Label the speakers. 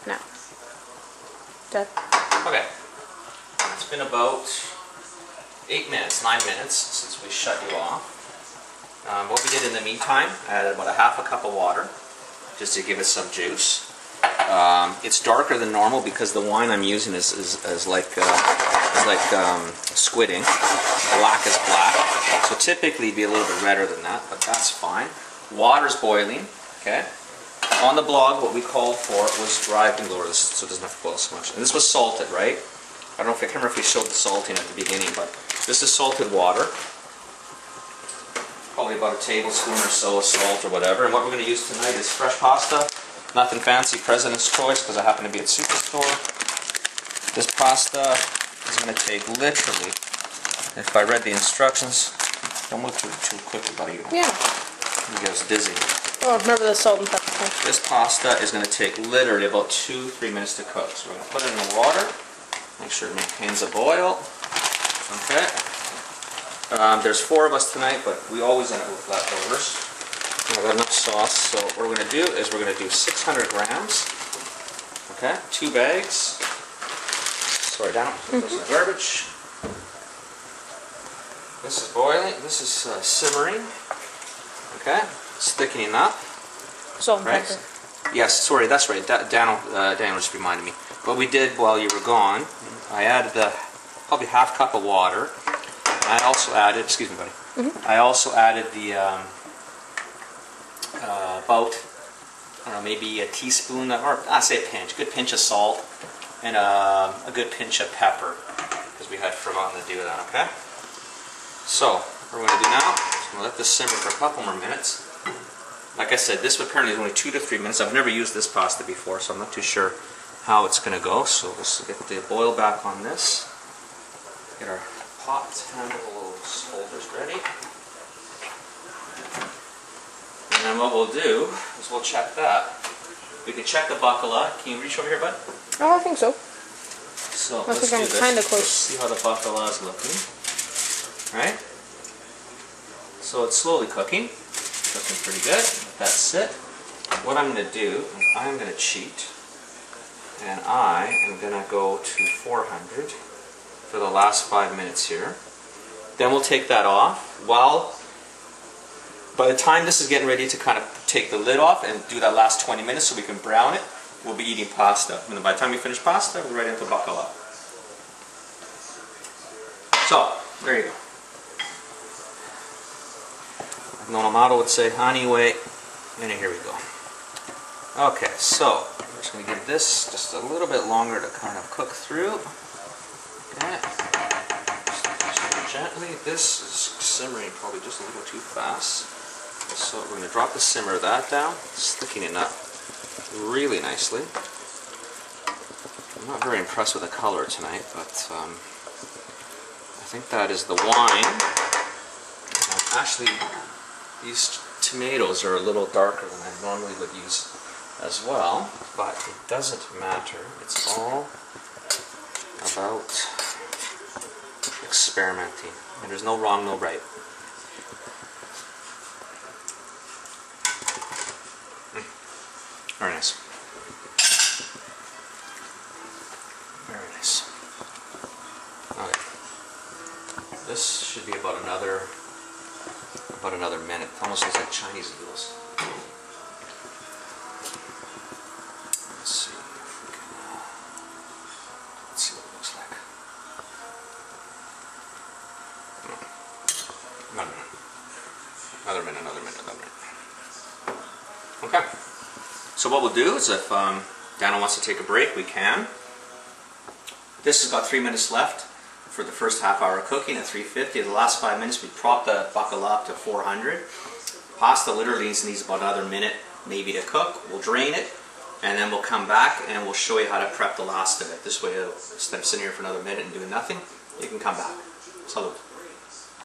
Speaker 1: No. Dead.
Speaker 2: Okay. It's been about 8 minutes, 9 minutes since we shut you off. What we did in the meantime, I added about a half a cup of water just to give it some juice. It's darker than normal because the wine I'm using is like squidding. Black is black. So typically it'd be a little bit redder than that, but that's fine. Water's boiling. Okay. On the blog, what we called for was dry. I can lower this so it doesn't have to boil so much. And this was salted, right? I can't remember if we showed the salting at the beginning, but this is salted water. Probably about a tablespoon or so of salt or whatever. And what we're going to use tonight is fresh pasta. Nothing fancy, President's Choice, because I happen to be at Superstore. This pasta is going to take literally, if I read the instructions, don't move too quickly, buddy.
Speaker 1: Yeah.
Speaker 2: You get us dizzy.
Speaker 1: Oh, remember the salt and pepper thing.
Speaker 2: This pasta is going to take literally about 2-3 minutes to cook. So we're going to put it in the water. Make sure it maintains a boil. Okay. There's 4 of us tonight, but we always end up with leftovers. I've got enough sauce, so what we're going to do is we're going to do 600 grams. Okay, 2 bags. Sorry, down. So goes in the garbage. This is boiling. This is simmering. Okay, it's thickening up.
Speaker 1: Salt and pepper.
Speaker 2: Yes, sorry, that's right. Daniel just reminded me. What we did while you were gone, I added probably half cup of water. I also added, excuse me, buddy. I also added the about, I don't know, maybe a teaspoon, or I'd say a pinch, a good pinch of salt, and a good pinch of pepper, because we had forgotten to do that. Okay. So what we're going to do now is going to let this simmer for a couple more minutes. Like I said, this apparently is only 2 to 3 minutes. I've never used this pasta before, so I'm not too sure how it's going to go. So let's get the boil back on this. Get our pot handles holders ready. And then what we'll do is we'll check that. We can check the bacala. Can you reach over here, bud?
Speaker 1: Oh, I think so.
Speaker 2: So
Speaker 1: I
Speaker 2: let's
Speaker 1: think
Speaker 2: do this.
Speaker 1: I'm kind of close.
Speaker 2: Let's see how the bacala is looking. Right? So it's slowly cooking. Looking pretty good. That's sit. What I'm going to do is I'm going to cheat. And I am going to go to 400 for the last 5 minutes here. Then we'll take that off. By the time this is getting ready to kind of take the lid off and do that last 20 minutes so we can brown it, we'll be eating pasta. And then by the time we finish pasta, we're ready into bacala. So, there you go. Nona Amato would say, anyway, and here we go. Okay, so we're just going to give this just a little bit longer to kind of cook through. Okay. Just gently. This is simmering probably just a little too fast. So we're going to drop the simmer of that down. It's thickening up really nicely. I'm not very impressed with the color tonight, but I think that is the wine. Actually, these tomatoes are a little darker than I normally would use as well, but it doesn't matter. It's all about experimenting, and there's no wrong, no right. Very nice. Very nice. Okay. This should be about another minute. Almost looks like Chinese noodles. Let's see. Let's see what it looks like. Another minute. Okay. So what we'll do is if Dana wants to take a break, we can. This has got 3 minutes left for the first half hour of cooking at 350. The last 5 minutes we prop the bacala up to 400. Pasta literally needs about another minute maybe to cook. We'll drain it and then we'll come back and we'll show you how to prep the last of it. This way, instead of sitting here for another minute and doing nothing, you can come back. Salud.